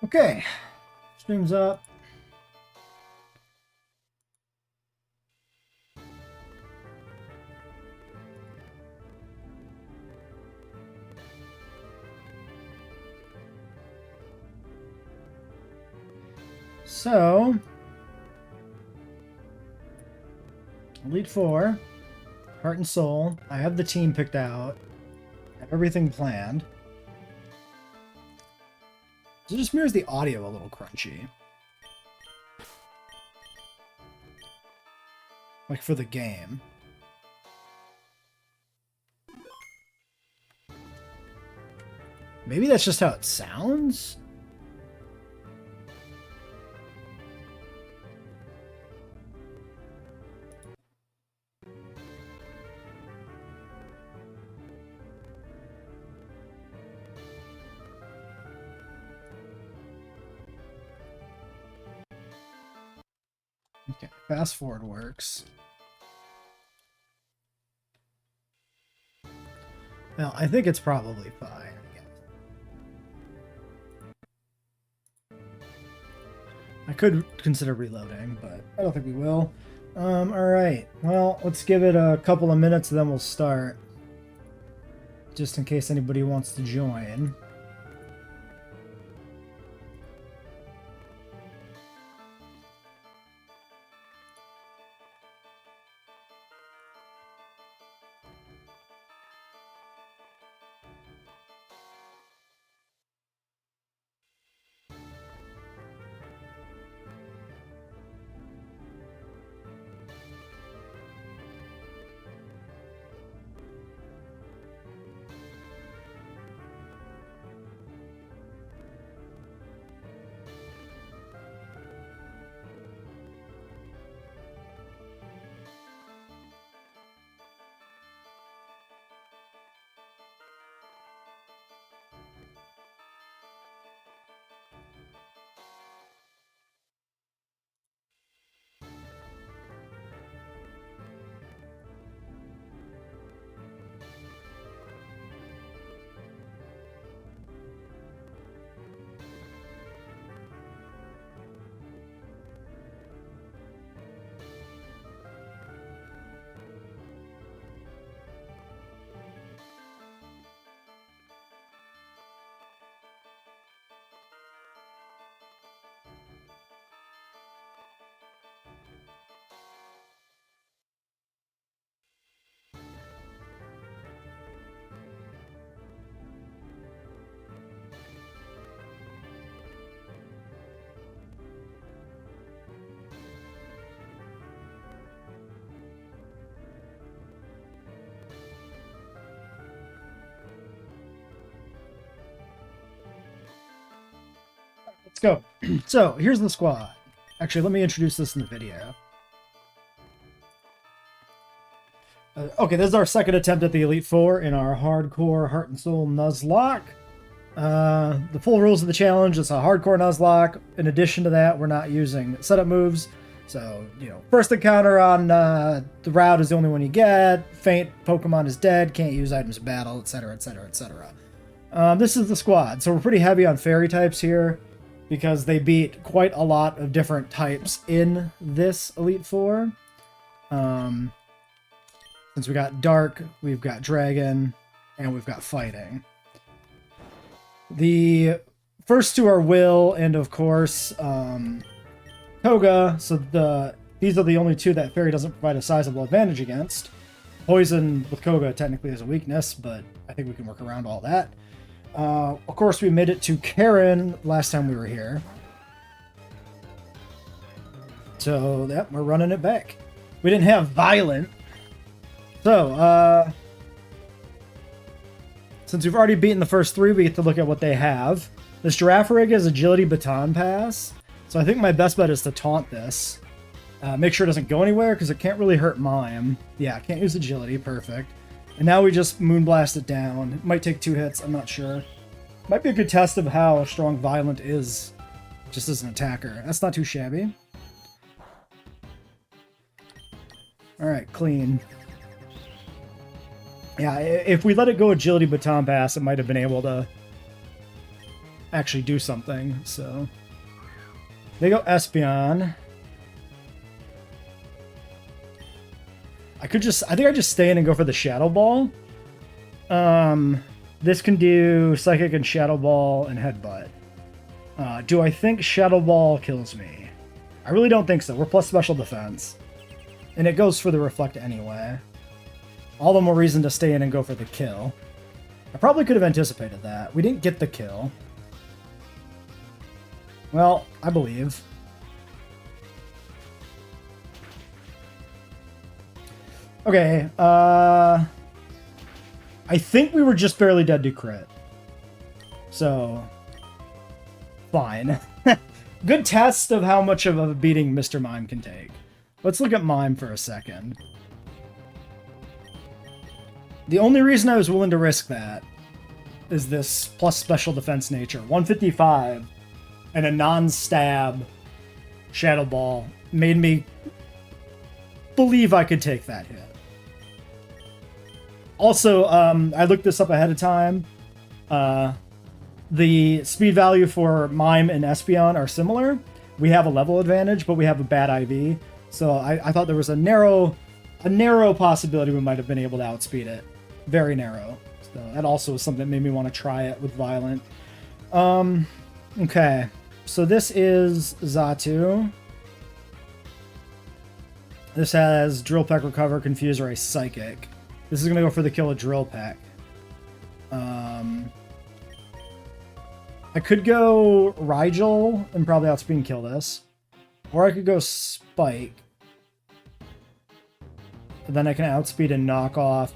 Okay, stream's up. So, Elite Four, Heart and Soul. I have the team picked out. I have everything planned. So it just mirrors the audio a little crunchy. Like for the game. Maybe that's just how it sounds? Okay, fast forward works. Well, I think it's probably fine. I could consider reloading, but I don't think we will. Alright. Well, let's give it a couple of minutes, then we'll start. Just in case anybody wants to join. Let's go. So, here's the squad. Actually, let me introduce this in the video. Okay, this is our second attempt at the Elite Four in our hardcore Heart and Soul Nuzlocke. The full rules of the challenge is a hardcore Nuzlocke. In addition to that, we're not using setup moves. So, you know, first encounter on the route is the only one you get. Faint Pokemon is dead. Can't use items of battle, etc., etc., etc. This is the squad. So we're pretty heavy on fairy types here, because they beat quite a lot of different types in this Elite Four. Since we got Dark, we've got Dragon, and we've got Fighting. The first two are Will, and of course, Koga. So these are the only two that Fairy doesn't provide a sizable advantage against. Poison with Koga technically is a weakness, but I think we can work around all that. Of course, we made it to Karen last time we were here. So, yep, we're running it back. We didn't have Violent. So, since we've already beaten the first three, we get to look at what they have. This Girafarig is Agility Baton Pass. So I think my best bet is to taunt this. Make sure it doesn't go anywhere, because it can't really hurt Mime. Yeah, can't use Agility. Perfect. And now we just Moonblast it down. It might take 2 hits, I'm not sure. Might be a good test of how strong Violent is, just as an attacker. That's not too shabby. Alright, clean. Yeah, if we let it go Agility Baton Pass, it might have been able to actually do something, so... They go Espeon. I think I just stay in and go for the Shadow Ball. This can do Psychic and Shadow Ball and Headbutt. Do I think Shadow Ball kills me? I really don't think so. We're plus special defense. And it goes for the Reflect anyway. All the more reason to stay in and go for the kill. I probably could have anticipated that. We didn't get the kill. Well, I believe. Okay, I think we were just barely dead to crit. So, fine. Good test of how much of a beating Mr. Mime can take. Let's look at Mime for a second. The only reason I was willing to risk that is this plus special defense nature. 155 and a non-stab Shadow Ball made me believe I could take that hit. Also, I looked this up ahead of time. The speed value for Mime and Espeon are similar. We have a level advantage, but we have a bad IV. So I thought there was a narrow possibility we might have been able to outspeed it. Very narrow. So that also was something that made me want to try it with Violent. Okay. So this is Xatu. This has Drill Peck, Recover, Confuse, or a Psychic. This is going to go for the kill of Drill Peck. I could go Rigel and probably outspeed and kill this. Or I could go Spike. But then I can outspeed and knock off.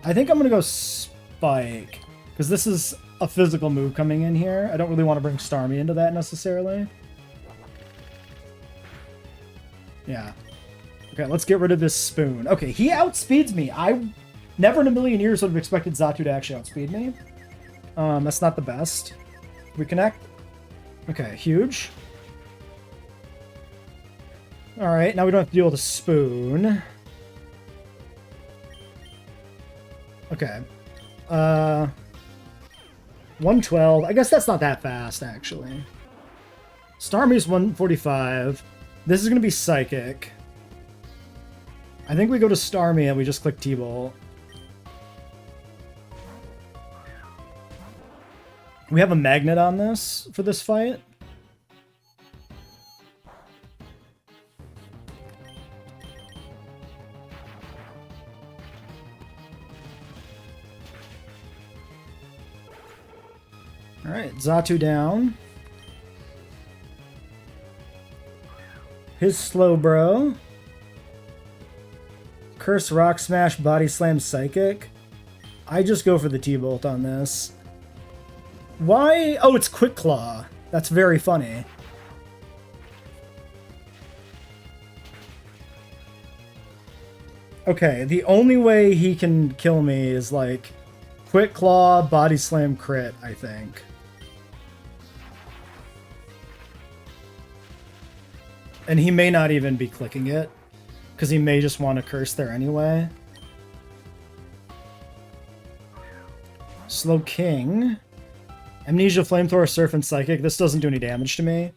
I think I'm going to go Spike. Because this is a physical move coming in here. I don't really want to bring Starmie into that necessarily. Yeah. Okay, let's get rid of this Spoon. Okay, he outspeeds me. I never in a million years would have expected Xatu to actually outspeed me. That's not the best. We connect? Okay, huge. Alright, now we don't have to deal with a Spoon. Okay. 112. I guess that's not that fast, actually. Starmie's 145. This is going to be Psychic. I think we go to Starmie and we just click T-Bolt. We have a Magnet on this for this fight. Alright, Xatu down. His Slowbro. Curse, Rock Smash, Body Slam, Psychic. I just go for the T-Bolt on this. Why? Oh, it's Quick Claw. That's very funny. Okay, the only way he can kill me is like Quick Claw, Body Slam, crit, I think. And he may not even be clicking it, because he may just want to curse there anyway. Slow King. Amnesia, Flamethrower, Surf, and Psychic. This doesn't do any damage to me.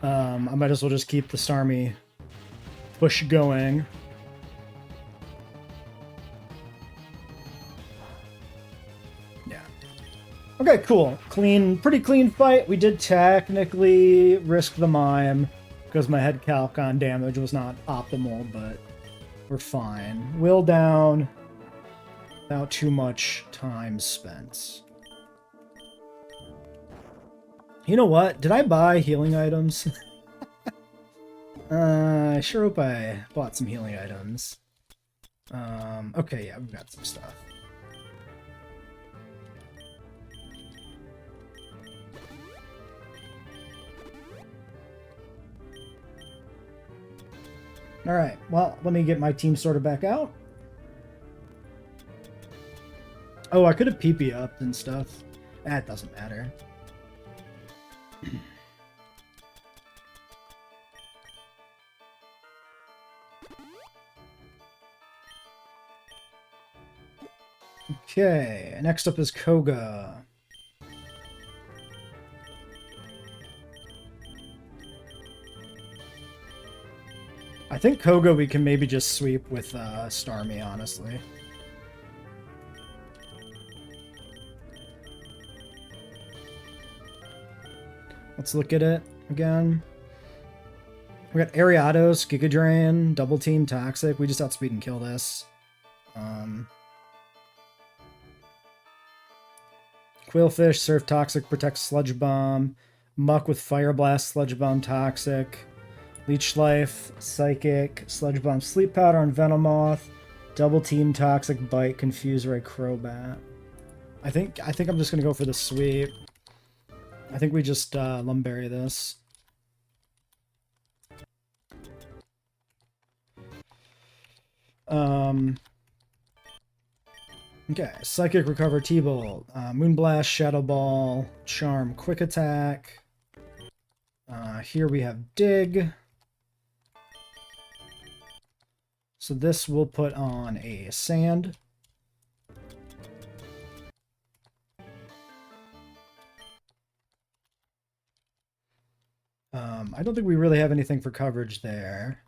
I might as well just keep the Starmie push going. Yeah. Okay, cool. Pretty clean fight. We did technically risk the Mime, because my head calc on damage was not optimal, but we're fine. Will down without too much time spent. You know what? Did I buy healing items? I sure hope I bought some healing items. Okay, yeah, we've got some stuff. Alright, well, let me get my team sorted back out. Oh, I could have PP upped and stuff. That doesn't matter. Okay, next up is Koga. think Koga we can maybe just sweep with Starmie, honestly. Let's look at it again. We got Ariados, Giga Drain, Double Team, Toxic. We just outspeed and kill this. Quillfish, Surf Toxic, Protect Sludge Bomb. Muck with Fire Blast, Sludge Bomb, Toxic. Leech Life, Psychic, Sludge Bomb, Sleep Powder on Venomoth. Double Team, Toxic, Bite, Confuse Ray, Crobat. I think I'm just gonna go for the sweep. I think we just Lumberry this. Okay, Psychic, Recover, T-Bolt, Moonblast, Shadow Ball, Charm, Quick Attack. Here we have Dig. So this will put on a Sand. I don't think we really have anything for coverage there.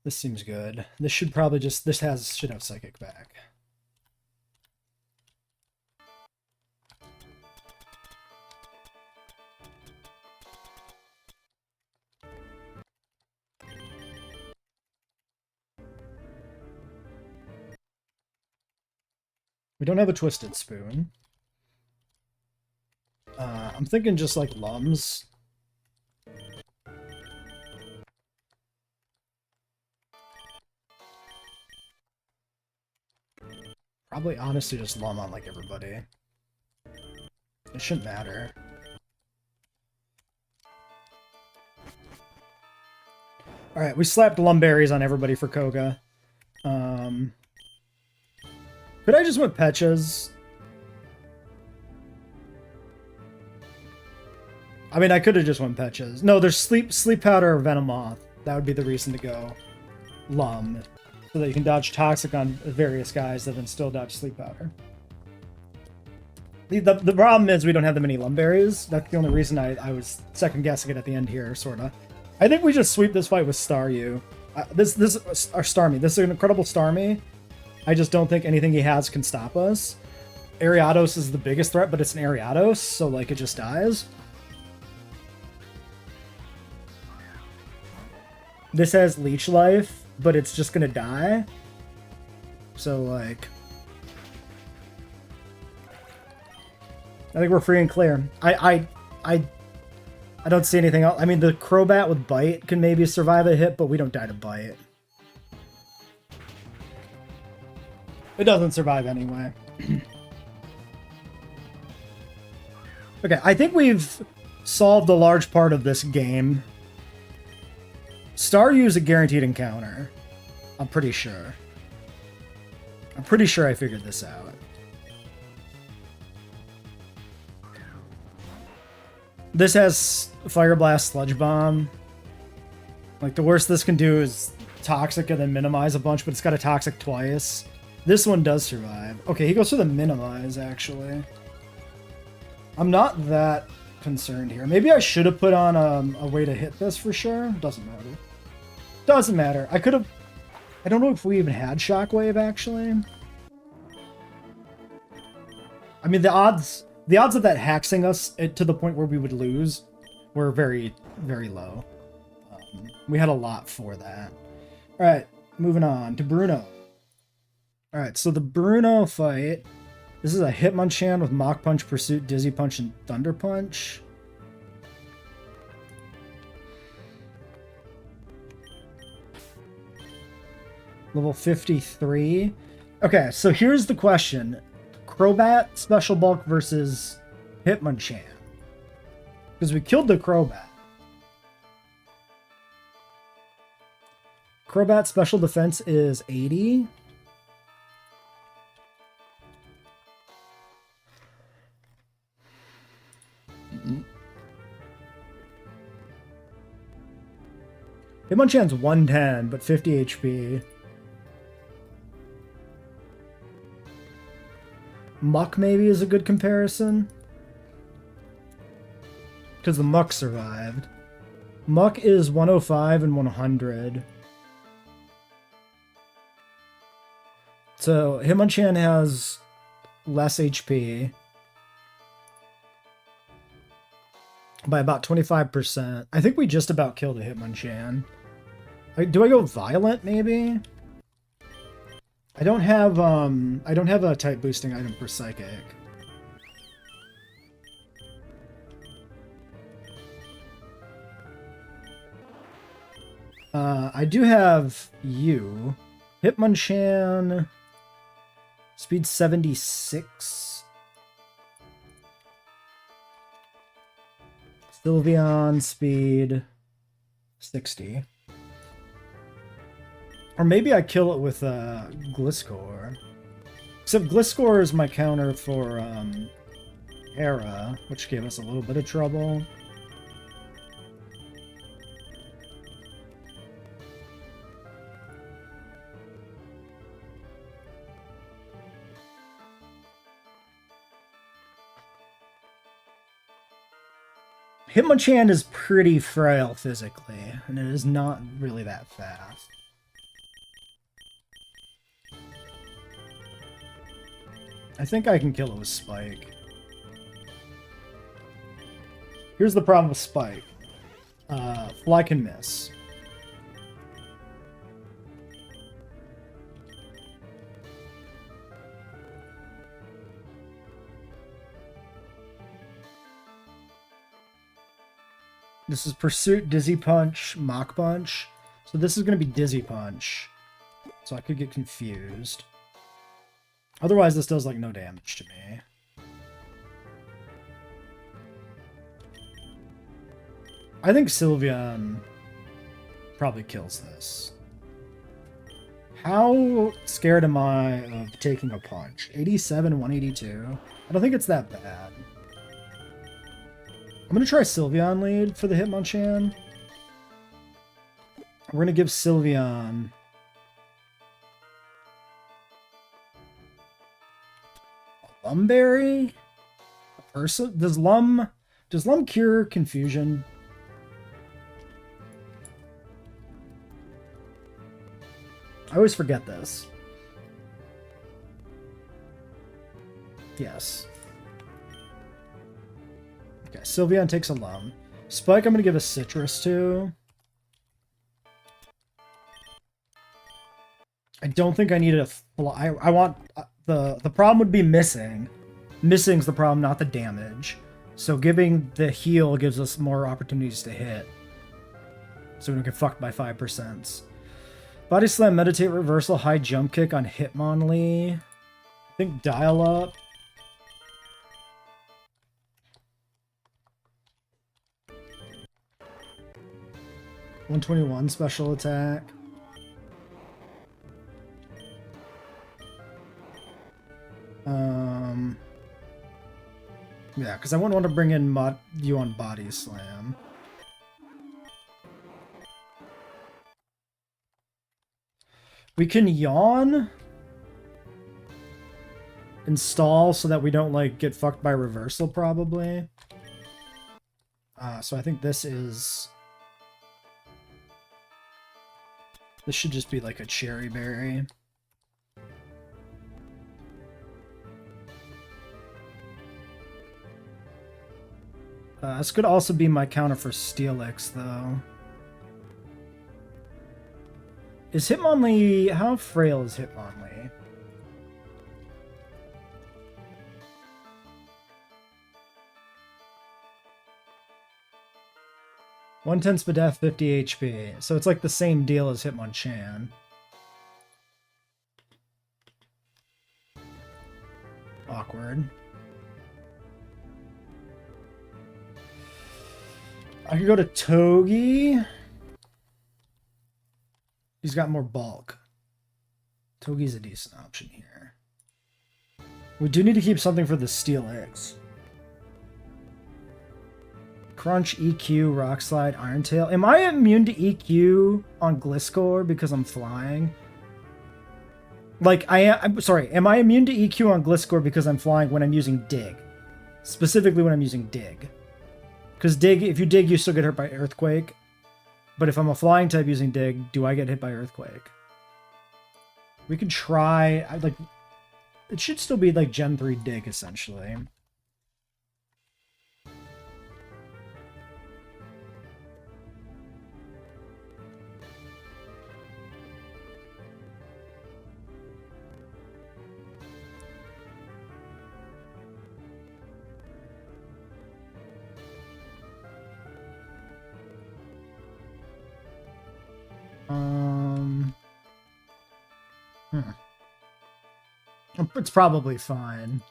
This seems good. This should probably just... should have Psychic back. We don't have a Twisted Spoon. I'm thinking just like Lums. Probably honestly just Lum on like everybody. It shouldn't matter. Alright, we slapped Lumberries on everybody for Koga. Could I just went Petchas? I mean, I could have just went Petchas. No, there's Sleep Powder or Venomoth. That would be the reason to go Lum. So that you can dodge Toxic on various guys that then still dodge Sleep Powder. The problem is we don't have that many Lumberries. That's the only reason I was second-guessing it at the end here, sort of. I think we just sweep this fight with Staryu. This or Starmie. This is an incredible Starmie. I just don't think anything he has can stop us. Ariados is the biggest threat, but it's an Ariados, so like it just dies. This has Leech Life, but it's just gonna die. So like, I think we're free and clear. I don't see anything else. I mean, the Crobat with Bite can maybe survive a hit, but we don't die to Bite. It doesn't survive anyway. Okay, I think we've solved a large part of this game. Staryu is a guaranteed encounter. I'm pretty sure. I'm pretty sure I figured this out. This has Fire Blast, Sludge Bomb. Like, the worst this can do is Toxic and then minimize a bunch, but it's got a Toxic twice. This one does survive. Okay, he goes for the minimize, actually. I'm not that concerned here. Maybe I should have put on a way to hit this for sure. Doesn't matter. Doesn't matter. I could have... I don't know if we even had Shockwave, actually. I mean, the odds of that hexing us to the point where we would lose were very, very low. We had a lot for that. Alright, moving on to Bruno. Alright, so the Bruno fight. This is a Hitmonchan with Mach Punch, Pursuit, Dizzy Punch, and Thunder Punch. Level 53. Okay, so here's the question. Crobat Special Bulk versus Hitmonchan. Because we killed the Crobat. Crobat Special Defense is 80. Hitmonchan's 110, but 50 HP. Muck maybe is a good comparison. Because the Muck survived. Muck is 105 and 100. So Hitmonchan has less HP by about 25%. I think we just about killed a Hitmonchan. Do I go Violent, maybe? I don't have a type boosting item for Psychic. I do have you. Hitmonchan. Speed 76. Sylveon speed 60. Or maybe I kill it with Gliscor. Except Gliscor is my counter for Hera, which gave us a little bit of trouble. Hitmonchan is pretty frail physically, and it is not really that fast. I think I can kill it with Spike. Here's the problem with Spike. Fly can miss. This is Pursuit, Dizzy Punch, Mach Punch. So this is going to be Dizzy Punch. So I could get confused. Otherwise, this does, like, no damage to me. I think Sylveon probably kills this. How scared am I of taking a punch? 87, 182? I don't think it's that bad. I'm going to try Sylveon lead for the Hitmonchan. We're going to give Sylveon a Lumberry? A Ursa? Does Lum cure confusion? I always forget this. Yes. Okay, Sylveon takes a Lum. Spike I'm going to give a Citrus to. I don't think I need a fly. I want... The problem would be missing. Missing's the problem, not the damage. So giving the heal gives us more opportunities to hit. So we don't get fucked by 5%. Body Slam, Meditate, Reversal, High Jump Kick on Hitmonlee. I think Dial Up. $121 special attack. Yeah, because I wouldn't want to bring in you on Body Slam. We can Yawn. Install so that we don't, like, get fucked by Reversal, probably. So I think this is... This should just be like a Cherry Berry. This could also be my counter for Steelix, though. Is Hitmonlee... How frail is Hitmonlee? $110 Spadef, 50 HP. So it's like the same deal as Hitmonchan. Awkward. I could go to Togi. He's got more bulk. Togi's a decent option here. We do need to keep something for the Steelix. Crunch, EQ, Rock Slide, Iron Tail. Am I immune to EQ on Gliscor because I'm flying? Like, I'm sorry, am I immune to EQ on Gliscor because I'm flying when I'm using Dig? Specifically when I'm using Dig. Because Dig, if you Dig, you still get hurt by Earthquake. But if I'm a flying type using dig, do I get hit by earthquake? We could try. Like, it should still be like Gen 3 dig essentially. It's probably fine.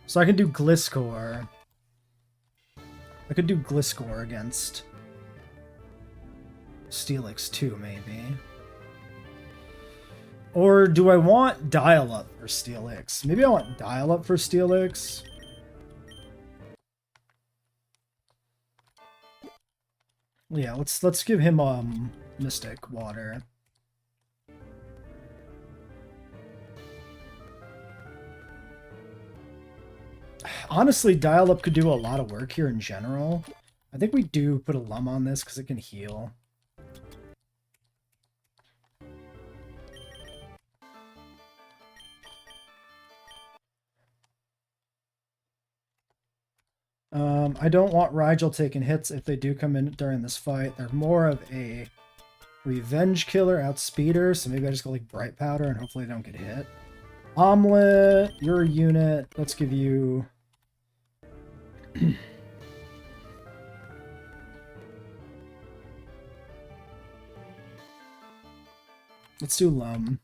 So I can do Gliscor. I could do Gliscor against Steelix too, maybe. Or do I want Dial-Up for Steelix? Maybe I want Dial-Up for Steelix. Yeah, let's give him Mystic Water. Honestly, Dial-Up could do a lot of work here in general. I think we do put a Lum on this because it can heal. I don't want Rigel taking hits if they do come in during this fight. They're more of a revenge killer, outspeeder, so maybe I just go like Bright Powder and hopefully they don't get hit. Omelet, you're a unit. Let's give you... Let's do Lum,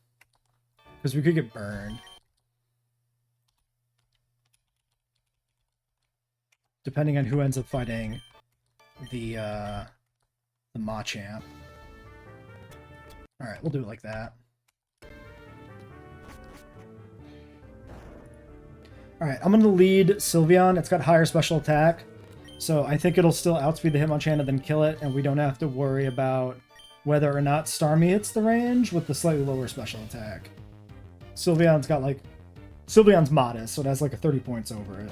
because we could get burned. Depending on who ends up fighting the Machamp. Alright, we'll do it like that. Alright, I'm going to lead Sylveon. It's got higher special attack, so I think it'll still outspeed the Hitmonchan and then kill it, and we don't have to worry about whether or not Starmie hits the range with the slightly lower special attack. Sylveon's got like... Sylveon's modest, so it has like a 30 points over it.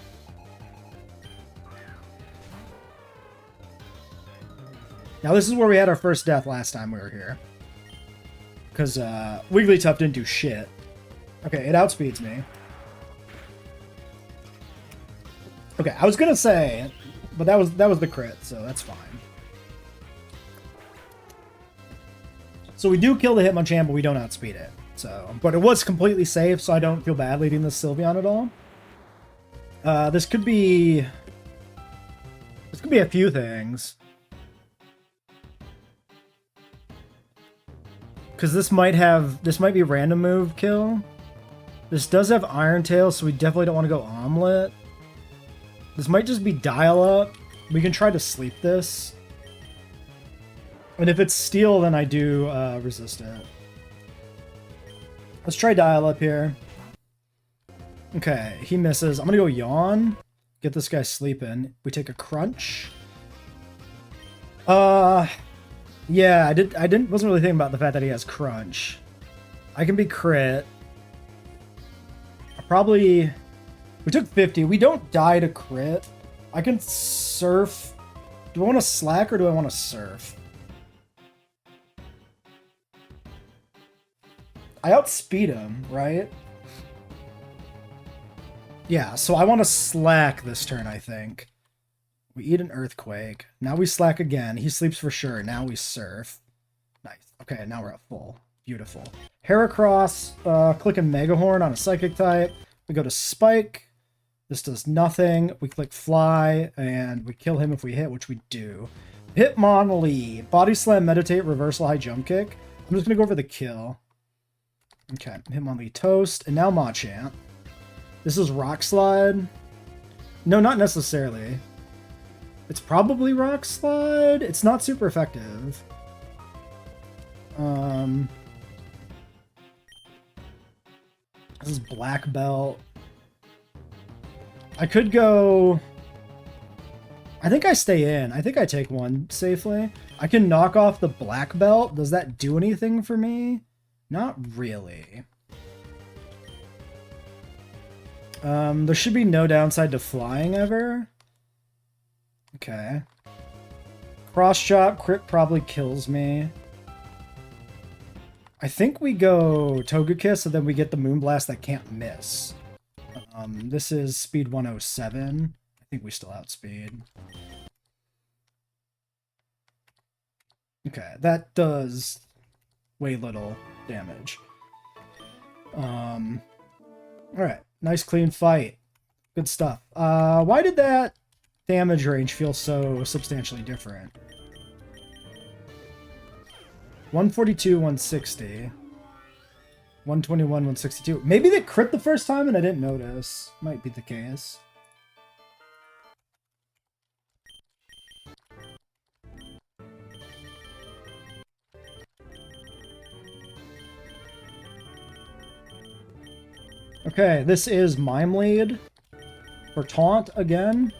Now this is where we had our first death last time we were here. Because Wigglytuff didn't do shit. Okay, it outspeeds me. Okay, I was gonna say, but that was the crit, so that's fine. So we do kill the Hitmonchan, but we don't outspeed it. So, but it was completely safe, so I don't feel bad leading this Sylveon at all. This could be a few things. Because this might be random move kill. This does have Iron Tail, so we definitely don't want to go Omelet. This might just be Dial-Up. We can try to sleep this. And if it's Steel, then I do resist it. Let's try Dial-Up here. Okay, he misses. I'm gonna go Yawn. Get this guy sleeping. We take a Crunch. Yeah, wasn't really thinking about the fact that he has Crunch. I can be crit. We took 50. We don't die to crit. I can surf. Do I want to slack or do I want to surf? I outspeed him, right? Yeah, so I want to slack this turn, I think. We eat an Earthquake. Now we slack again. He sleeps for sure. Now we surf. Nice. Okay, now we're at full. Beautiful. Heracross, click a Megahorn on a Psychic type. We go to Spike. This does nothing. We click Fly, and we kill him if we hit, which we do. Hitmonlee. Body Slam, Meditate, Reversal, High Jump Kick. I'm just going to go over the kill. Okay, Hitmonlee Toast. And now Machamp. This is Rock Slide. No, not necessarily. It's probably Rock Slide. It's not super effective. This is Black Belt. I could go... I think I stay in. I think I take one safely. I can knock off the Black Belt. Does that do anything for me? Not really. There should be no downside to flying ever. Okay. Cross chop crit probably kills me. I think we go Togekiss and then we get the Moonblast that can't miss. This is speed 107. I think we still outspeed. Okay, that does way little damage. Alright, nice clean fight. Good stuff. Why did that damage range feel so substantially different? 142, 160. 121, 162. Maybe they crit the first time and I didn't notice. Might be the case. Okay, this is Mime Lead for Taunt again.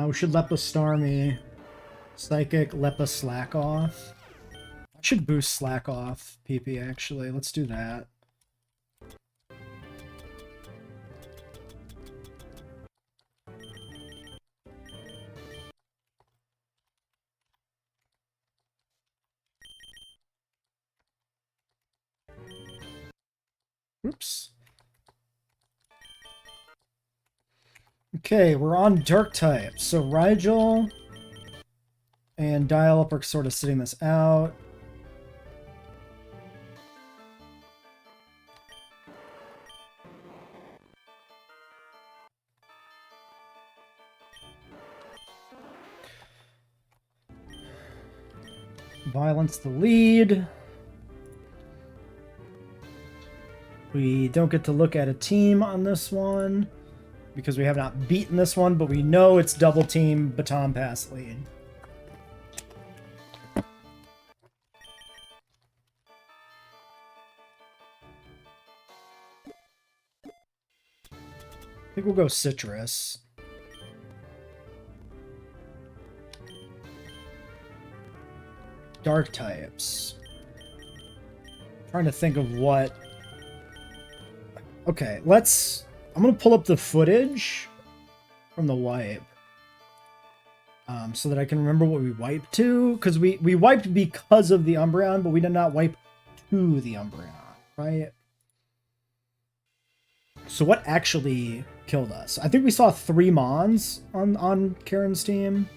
We should Lepa Starmie. Psychic Lepa Slack Off. I should boost Slack Off PP actually. Let's do that. Oops. Okay, we're on Dark type. So Rigel and Dial-Up are sort of sitting this out. Violence the lead. We don't get to look at a team on this one because we have not beaten this one, but we know it's double team baton pass lead. I think we'll go Citrus. Dark types. Trying to think of what... Okay, let's... I'm going to pull up the footage from the wipe. So that I can remember what we wiped to. Because we wiped because of the Umbreon, but we did not wipe to the Umbreon, right? So what actually killed us? I think we saw 3 Mons on Karen's team.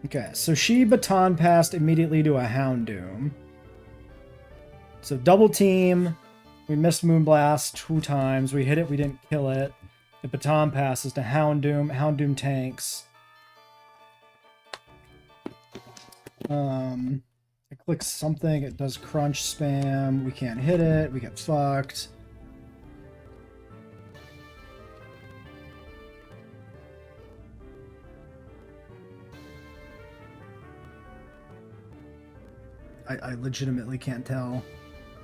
Okay, so she baton passed immediately to a Houndoom. So double team. We missed Moonblast 2 times. We hit it, we didn't kill it. The baton passes to Houndoom. Houndoom tanks. It clicks something, it does crunch spam. We can't hit it, we get fucked. I legitimately can't tell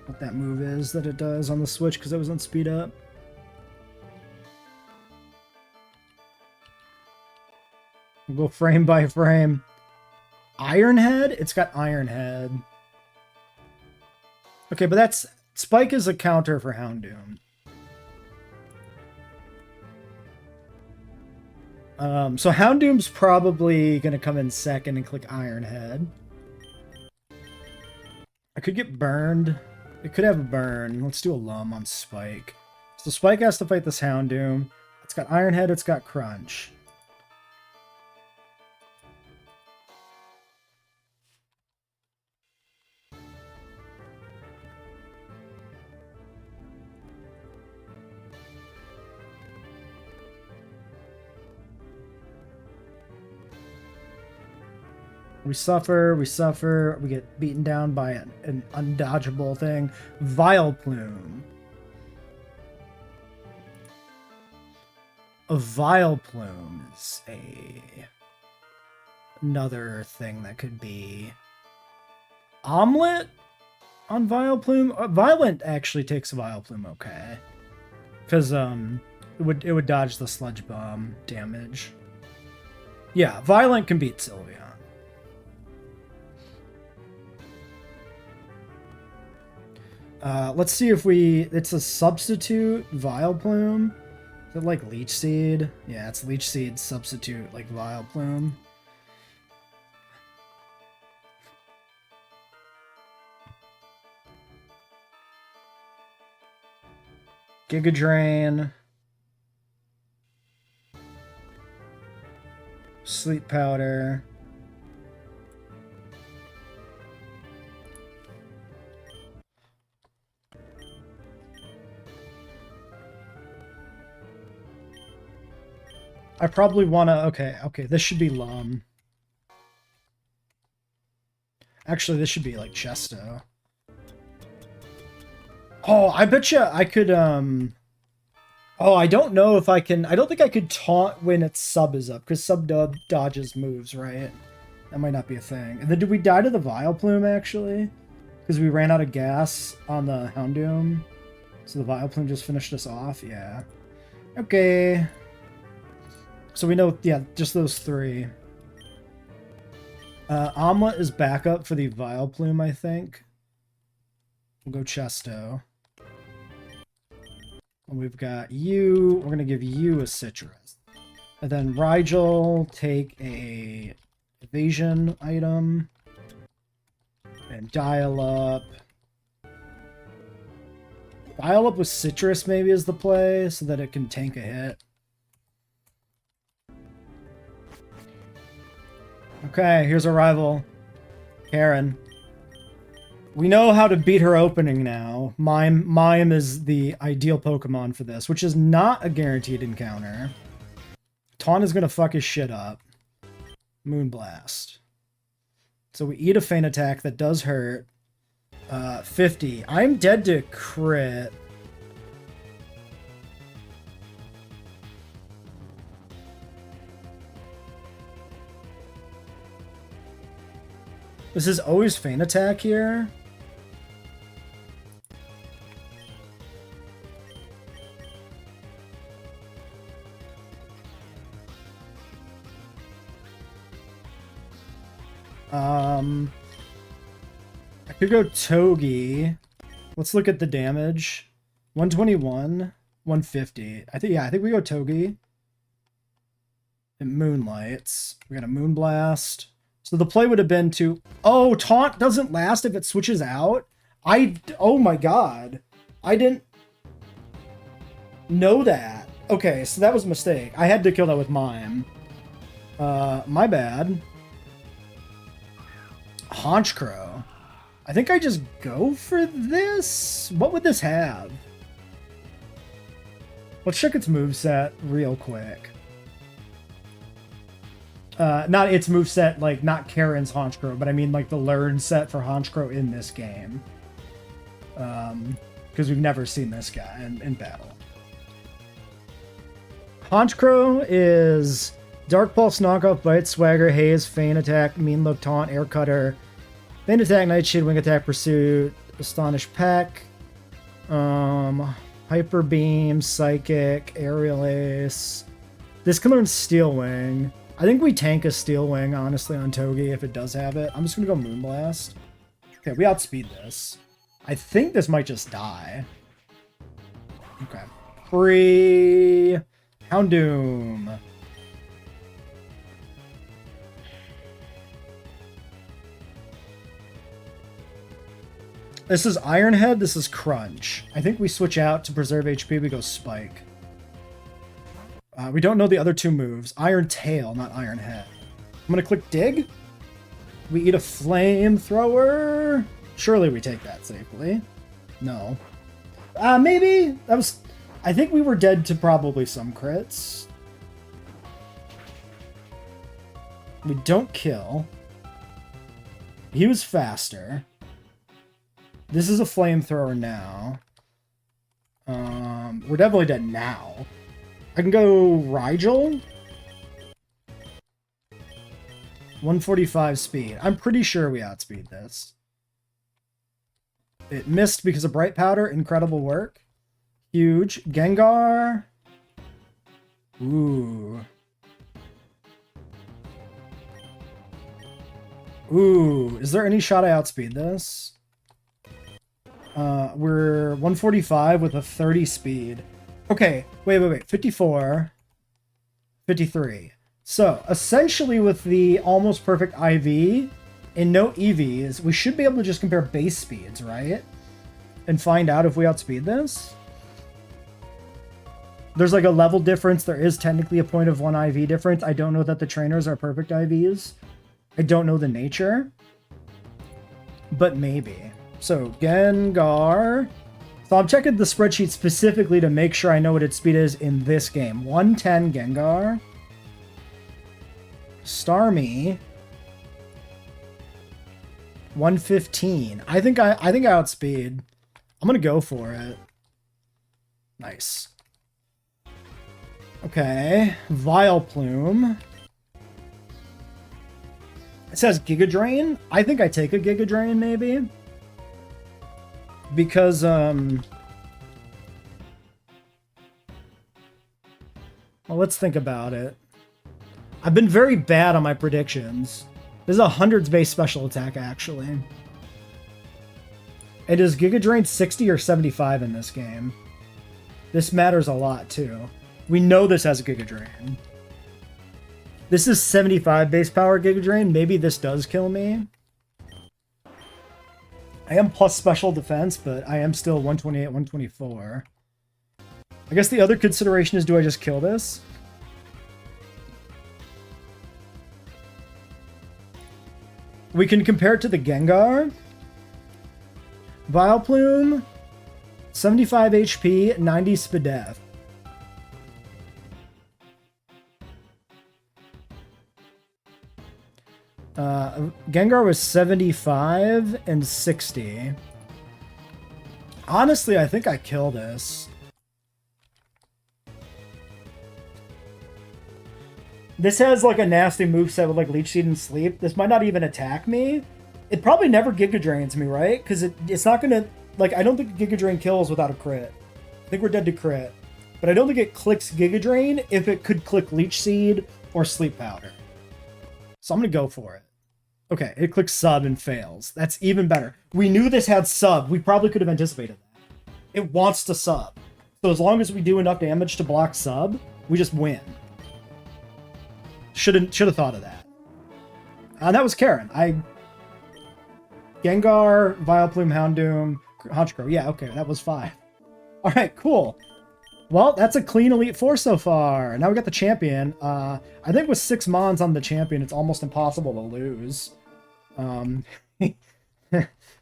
what that move is that it does on the Switch because it was on speed up. We'll go frame by frame. Iron Head? It's got Iron Head. Okay, but that's... Spike is a counter for Houndoom. So Houndoom's probably going to come in second and click Iron Head. I could get burned. It could have a burn. Let's do a Lum on Spike. So Spike has to fight this Houndoom. It's got Iron Head, it's got Crunch. We suffer, we get beaten down by an undodgeable thing. Vile Plume. A Vile Plume is another thing that could be... Omelet on Vile Plume? Violent actually takes Vile Plume okay. Because it would dodge the Sludge Bomb damage. Yeah, Violent can beat Sylveon. Let's see if it's a substitute Vile Plume. Is it like Leech Seed? Yeah, it's Leech Seed substitute like Vile Plume. Giga Drain. Sleep Powder. I probably want to... Okay, this should be Lum. Actually, this should be, like, Chesto. Oh, I bet you I could, Oh, I don't know if I can... I don't think I could taunt when its sub is up, because sub dodges moves, right? That might not be a thing. And then did we die to the Vile Plume, actually? Because we ran out of gas on the Houndoom. So the Vile Plume just finished us off? Yeah. Okay. So we know, yeah, just those three. Omelet is backup for the Vile Plume, I think. We'll go Chesto. And we've got you. We're going to give you a Citrus. And then Rigel, take a evasion item. And Dial Up. Dial Up with Citrus maybe is the play, so that it can tank a hit. Okay, here's our rival, Karen. We know how to beat her opening now. Mime is the ideal Pokemon for this, which is not a guaranteed encounter. Taunt is going to fuck his shit up. Moonblast. So we eat a Feint Attack that does hurt. 50. I'm dead to crit. This is always Feint Attack here. I could go Togi. Let's look at the damage. 121, 150. I think we go Togi. It moonlights. We got a Moonblast. So the play would have been to... Oh, Taunt doesn't last if it switches out? Oh my god. I didn't know that. Okay, so that was a mistake. I had to kill that with Mime. My bad. Honchkrow. I think I just go for this? What would this have? Let's check its moveset real quick. Not its moveset, like, not Karen's Honchkrow, but I mean, like, the learn set for Honchkrow in this game. Because we've never seen this guy in battle. Honchkrow is Dark Pulse, Knockoff, Bite, Swagger, Haze, Feint Attack, Mean Look, Taunt, Air Cutter, Feint Attack, Nightshade, Wing Attack, Pursuit, Astonish Peck, Hyper Beam, Psychic, Aerial Ace. This can learn Steel Wing. I think we tank a Steel Wing, honestly, on Togi if it does have it. I'm just going to go Moonblast. Okay, we outspeed this. I think this might just die. Okay. Houndoom. This is Iron Head, this is Crunch. I think we switch out to preserve HP, we go Spike. We don't know the other two moves. Iron Tail, not Iron Head. I'm gonna click Dig. We eat a Flamethrower. Surely we take that safely. No. Maybe. That was... I think we were dead to probably some crits. We don't kill. He was faster. This is a flamethrower now. We're definitely dead now. I can go Rigel. 145 speed. I'm pretty sure we outspeed this. It missed because of Bright Powder. Incredible work. Huge. Gengar. Ooh. Ooh. Is there any shot I outspeed this? We're 145 with a 30 speed. Okay, wait. 54. 53. So, essentially with the almost perfect IV and no EVs, we should be able to just compare base speeds, right? And find out if we outspeed this. There's like a level difference. There is technically a point of 1 IV difference. I don't know that the trainers are perfect IVs. I don't know the nature. But maybe. So, Gengar. So I'm checking the spreadsheet specifically to make sure I know what its speed is in this game. 110 Gengar. Starmie. 115. I think I outspeed. I'm gonna go for it. Nice. Okay. Vileplume. It says Giga Drain. I think I take a Giga Drain maybe. Because, well, let's think about it. I've been very bad on my predictions. This is a hundreds based special attack, actually. It is Giga Drain 60 or 75 in this game. This matters a lot, too. We know this has a Giga Drain. This is 75 base power Giga Drain. Maybe this does kill me. I am plus special defense, but I am still 128, 124. I guess the other consideration is, do I just kill this? We can compare it to the Gengar. Vileplume, 75 HP, 90 Spadef. Gengar was 75 and 60. Honestly, I think I kill this. This has like a nasty moveset with like Leech Seed and Sleep. This might not even attack me. It probably never Giga Drains me, right? Because it's not gonna, like, I don't think Giga Drain kills without a crit. I think we're dead to crit. But I don't think it clicks Giga Drain if it could click Leech Seed or Sleep Powder. So I'm gonna go for it. Okay, it clicks sub and fails. That's even better. We knew this had sub. We probably could have anticipated that. It wants to sub. So as long as we do enough damage to block sub, we just win. Should have thought of that. That was Karen. Gengar, Vileplume, Houndoom, Honchkrow. Yeah, okay, that was 5. Alright, cool. Well, that's a clean Elite Four so far. Now we got the champion. I think with 6 Mons on the champion, it's almost impossible to lose.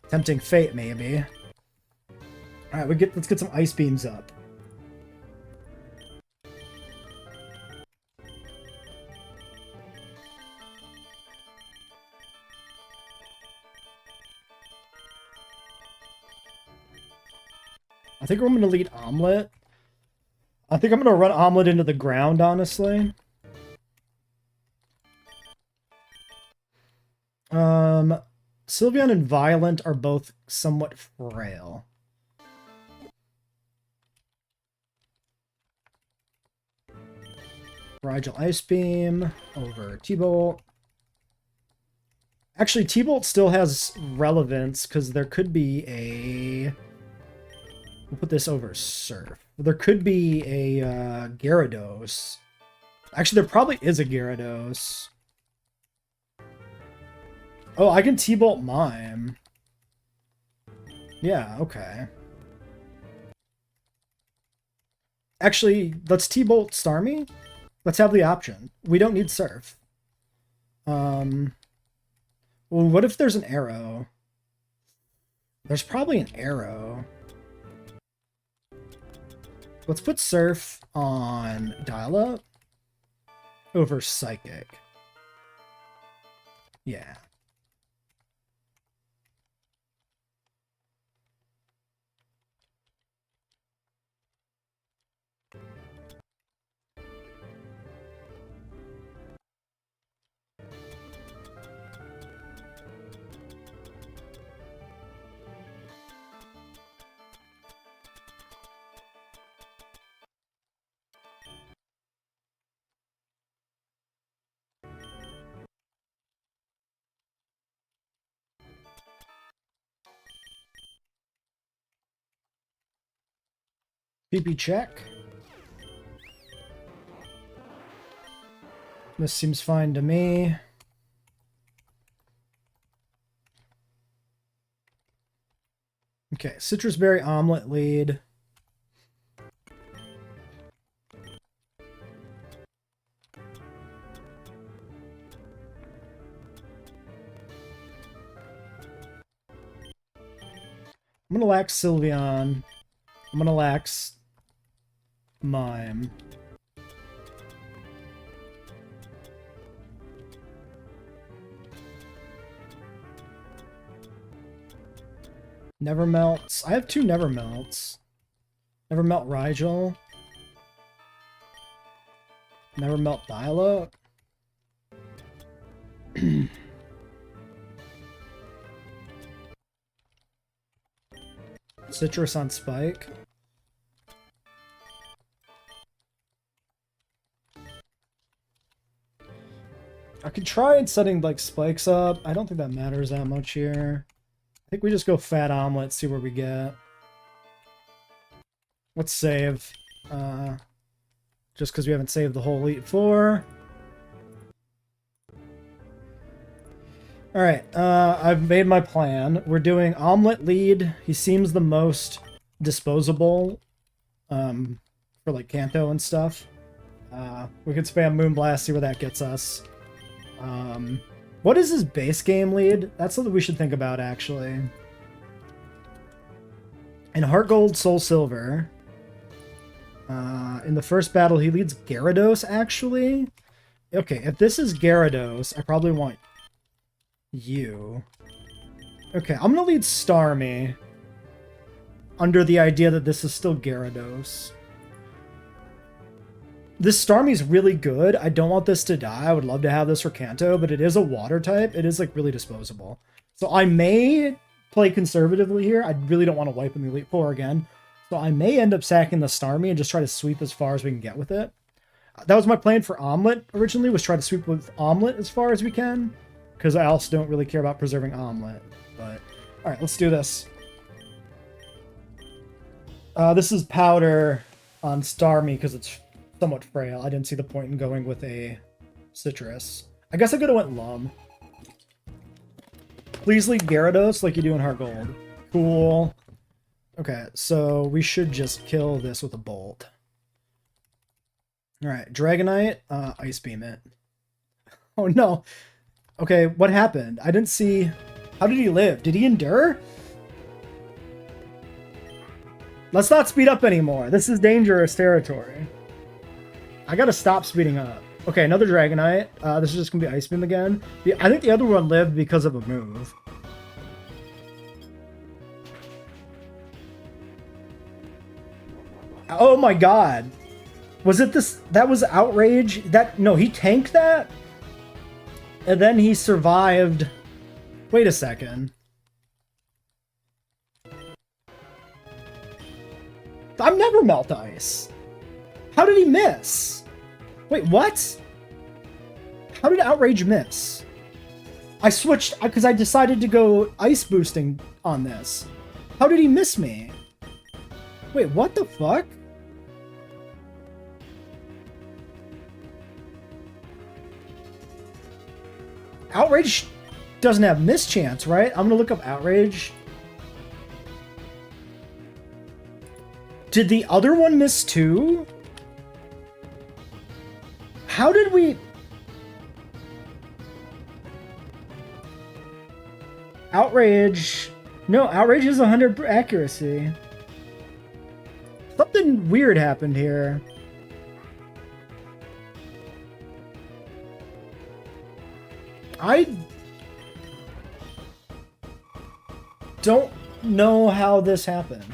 Tempting fate, maybe. Alright, let's get some Ice Beams up. I think I'm going to lead Omelette. I think I'm going to run Omelette into the ground, honestly. Sylveon and Violent are both somewhat frail. Rigel Ice Beam over T-Bolt. Actually, T-Bolt still has relevance because there could be a... We'll put this over Surf. There could be a Gyarados. Actually, there probably is a Gyarados. Oh, I can T-Bolt Mime. Yeah, okay. Actually, let's T-Bolt Starmie. Let's have the option. We don't need Surf. Well, what if there's an arrow? There's probably an arrow. Let's put Surf on Dial-Up over Psychic. Yeah. PP check. This seems fine to me. Okay, citrus berry omelet lead. I'm gonna lax Sylveon. I'm gonna lax Mime. Never melts. I have two never melts. Never melt Rigel. Never melt Dial-Up. Citrus on Spike. I could try setting like spikes up. I don't think that matters that much here. I think we just go fat omelet, see where we get. Let's save. Just because we haven't saved the whole Elite Four. Alright, I've made my plan. We're doing omelet lead. He seems the most disposable for like Kanto and stuff. We could spam Moonblast, see where that gets us. What is his base game lead? That's something we should think about, actually. In Heart Gold, Soul Silver. In the first battle, he leads Gyarados, actually. Okay, if this is Gyarados, I probably want you. Okay, I'm gonna lead Starmie. Under the idea that this is still Gyarados. This Starmie's really good. I don't want this to die. I would love to have this for Kanto, but it is a water type. It is, like, really disposable. So I may play conservatively here. I really don't want to wipe in the Elite Four again. So I may end up sacking the Starmie and just try to sweep as far as we can get with it. That was my plan for Omelet originally, was try to sweep with Omelet as far as we can. Because I also don't really care about preserving Omelet. But, alright, let's do this. This is Powder on Starmie because it's somewhat frail. I didn't see the point in going with a Citrus. I guess I could have went Lum. Please lead Gyarados like you do in Heart Gold. Cool. Okay, so we should just kill this with a Bolt. Alright, Dragonite, Ice Beam it. Oh no. Okay, what happened? I didn't see... How did he live? Did he endure? Let's not speed up anymore. This is dangerous territory. I gotta stop speeding up. Okay, another Dragonite. This is just gonna be Ice Beam again. I think the other one lived because of a move. Oh my god. Was it this? That was Outrage? No, he tanked that? And then he survived... Wait a second. I'm never Melt Ice. How did he miss? Wait, what? How did Outrage miss? I switched because I decided to go Ice Boosting on this. How did he miss me? Wait, what the fuck? Outrage doesn't have mischance, right? I'm gonna look up Outrage. Did the other one miss too? How did we... Outrage... No, Outrage is 100 accuracy. Something weird happened here. I don't know how this happened.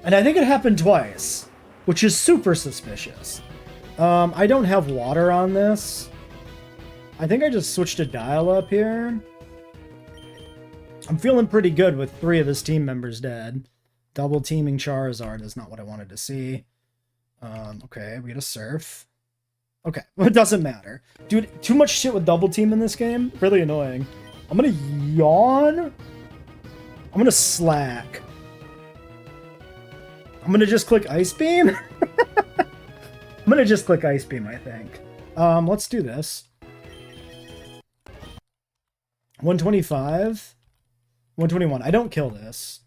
And I think it happened twice, which is super suspicious. I don't have water on this. I think I just switched to Dial-Up here. I'm feeling pretty good with 3 of his team members dead. Double teaming Charizard is not what I wanted to see. Okay, we get a Surf. Okay, well, it doesn't matter. Dude, too much shit with double team in this game. Really annoying. I'm gonna yawn. I'm gonna slack. I'm gonna just click Ice Beam. I'm gonna just click Ice Beam, I think. Let's do this. 125. 121. I don't kill this.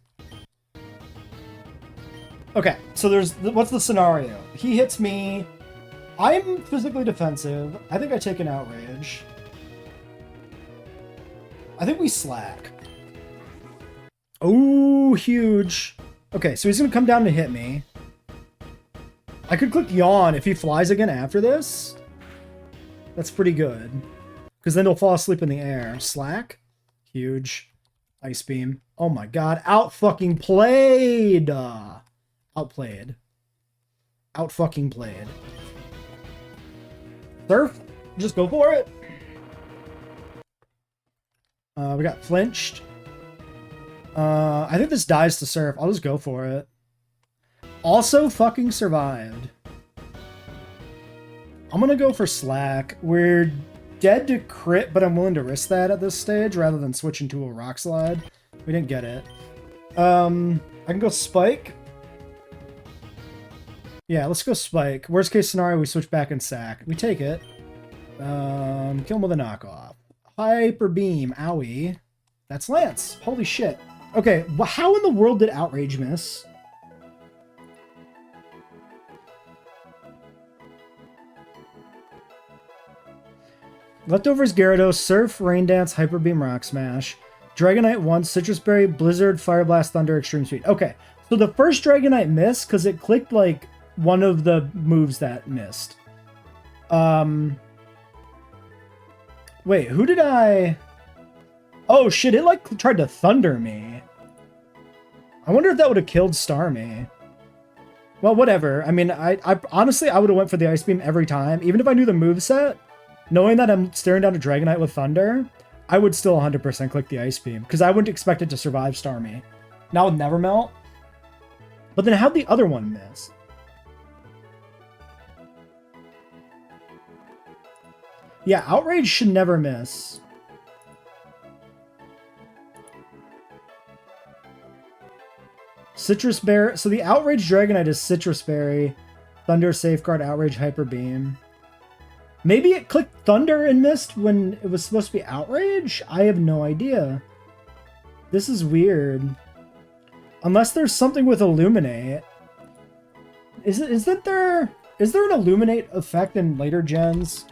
Okay, so what's the scenario? He hits me. I'm physically defensive. I think I take an outrage. I think we slack. Oh, huge. Okay, so he's gonna come down to hit me. I could click yawn if he flies again after this. That's pretty good. Because then he'll fall asleep in the air. Slack. Huge. Ice Beam. Oh my god. Out-fucking-played. Outplayed. Out-fucking-played. Surf. Just go for it. We got flinched. I think this dies to surf. I'll just go for it. Also fucking survived. I'm gonna go for slack. We're dead to crit, but I'm willing to risk that at this stage rather than switch into a rock slide. We didn't get it. I can go spike. Yeah, let's go spike. Worst case scenario, we switch back and sack. We take it. Kill him with a knockoff. Hyper beam. Owie. That's Lance. Holy shit. Okay, how in the world did Outrage miss? Leftovers Gyarados, Surf, Rain Dance, Hyper Beam, Rock Smash. Dragonite once, Citrus Berry, Blizzard, Fire Blast, Thunder, Extreme Speed. Okay, so the first Dragonite missed because it clicked like one of the moves that missed. Wait, who did I... Oh shit, it like tried to Thunder me. I wonder if that would have killed Starmie. Well, whatever. I mean, I honestly, I would have went for the Ice Beam every time. Even if I knew the moveset, knowing that I'm staring down a Dragonite with Thunder, I would still 100% click the Ice Beam, because I wouldn't expect it to survive Starmie. Now with Nevermelt. But then how'd the other one miss? Yeah, Outrage should never miss. Citrus Berry. So the Outrage Dragonite is Citrus Berry, Thunder, Safeguard, Outrage, Hyper Beam. Maybe it clicked Thunder and missed when it was supposed to be Outrage? I have no idea. This is weird. Unless there's something with Illuminate. Is there an Illuminate effect in later gens?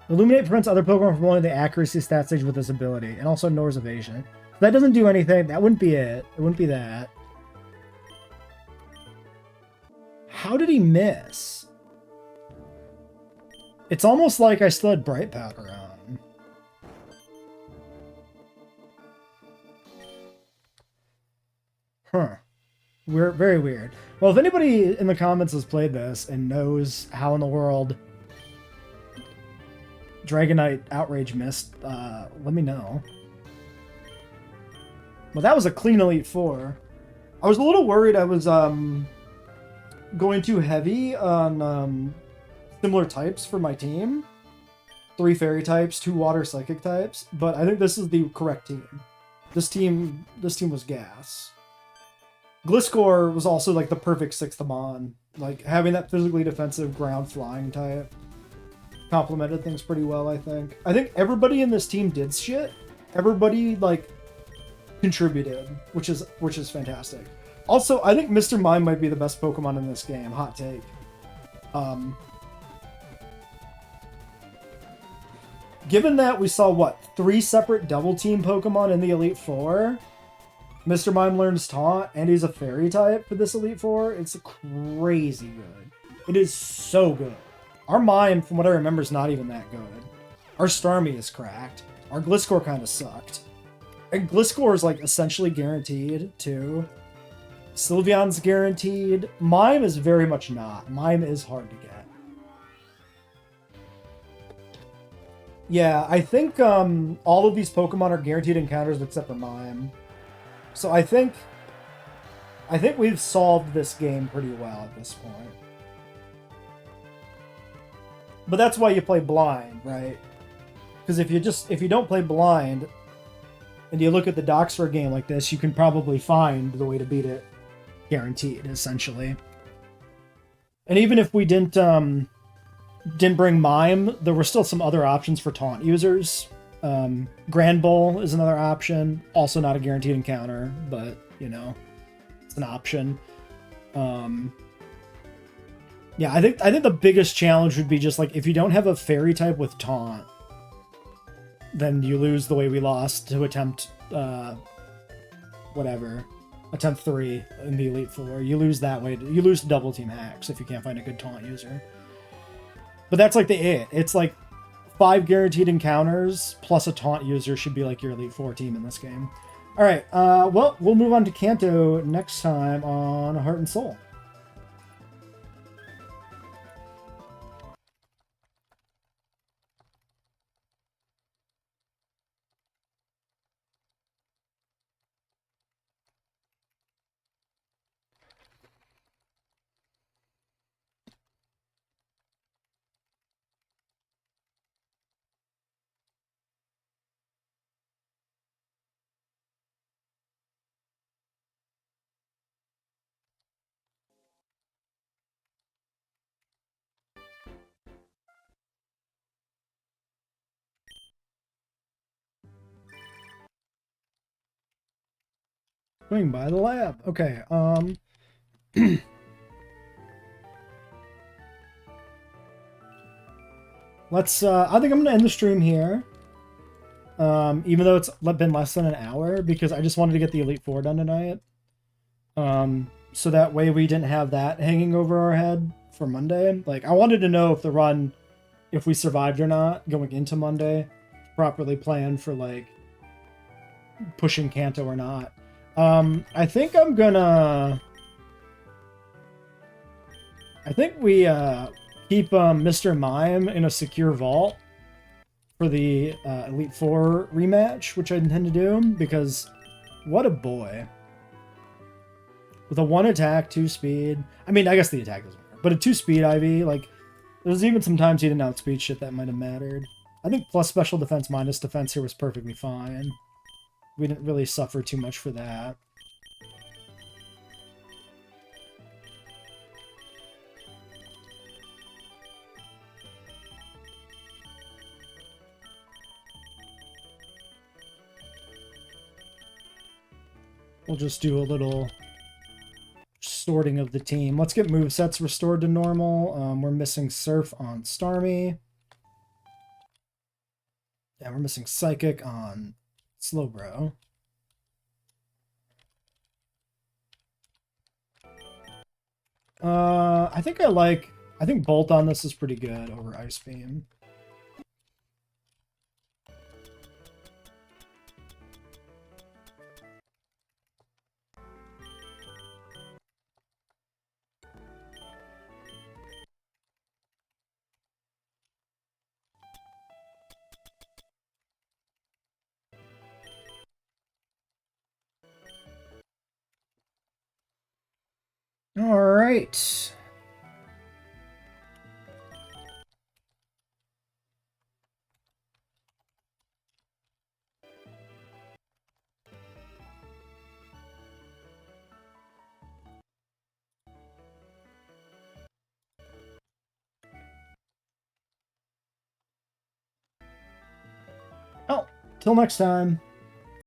Illuminate prevents other Pokemon from rolling the accuracy stat stage with this ability, and also ignores evasion. If that doesn't do anything, that wouldn't be it. It wouldn't be that. How did he miss? It's almost like I still had Bright Powder on. Huh. We're very weird. Well, if anybody in the comments has played this and knows how in the world Dragonite Outrage missed, let me know. Well, that was a clean Elite Four. I was a little worried I was going too heavy on similar types for my team. 3 Fairy types, 2 Water Psychic types, but I think this is the correct team. This team was gas. Gliscor was also like the perfect 6th Amon. Like having that physically defensive ground flying type complemented things pretty well, I think. I think everybody in this team did shit. Everybody like contributed, which is fantastic. Also, I think Mr. Mime might be the best Pokemon in this game. Hot take. Given that we saw, what, 3 separate double team Pokemon in the Elite Four, Mr. Mime learns Taunt, and he's a Fairy type for this Elite Four, it's crazy good. It is so good. Our Mime, from what I remember, is not even that good. Our Starmie is cracked. Our Gliscor kind of sucked. And Gliscor is, like, essentially guaranteed, too. Sylveon's guaranteed. Mime is very much not. Mime is hard to get. Yeah, I think all of these Pokemon are guaranteed encounters except for Mime. So I think we've solved this game pretty well at this point. But that's why you play blind, right? Because if you don't play blind and you look at the docs for a game like this, you can probably find the way to beat it, guaranteed, essentially. And even if we didn't bring Mime, there were still some other options for taunt users. Grand Bull is another option, also not a guaranteed encounter, but you know, it's an option. Yeah, I think the biggest challenge would be just like if you don't have a fairy type with taunt, then you lose the way we lost to attempt attempt 3 in the Elite Four. You lose that way. You lose to double team hacks if you can't find a good taunt user. But that's like it's like 5 guaranteed encounters plus a taunt user should be like your Elite Four team in this game. All right, well, we'll move on to Kanto next time on Heart and Soul. Swing by the lab. Okay, let's, I think I'm gonna end the stream here. Even though it's been less than an hour, because I just wanted to get the Elite Four done tonight. So that way we didn't have that hanging over our head for Monday. Like, I wanted to know if the run, if we survived or not going into Monday, properly planned for, like, pushing Kanto or not. I think I'm gonna... I think we, keep, Mr. Mime in a secure vault for the Elite Four rematch, which I intend to do, because what a boy. With a 1 attack, 2 speed. I mean, I guess the attack doesn't matter, but a 2 speed IV, like, there's even some times he didn't outspeed shit that might have mattered. I think plus special defense minus defense here was perfectly fine. We didn't really suffer too much for that. We'll just do a little sorting of the team. Let's get movesets restored to normal. We're missing Surf on Starmie. Yeah, we're missing Psychic on Slowbro. I think Bolt on this is pretty good over Ice Beam. All right. Oh, till next time.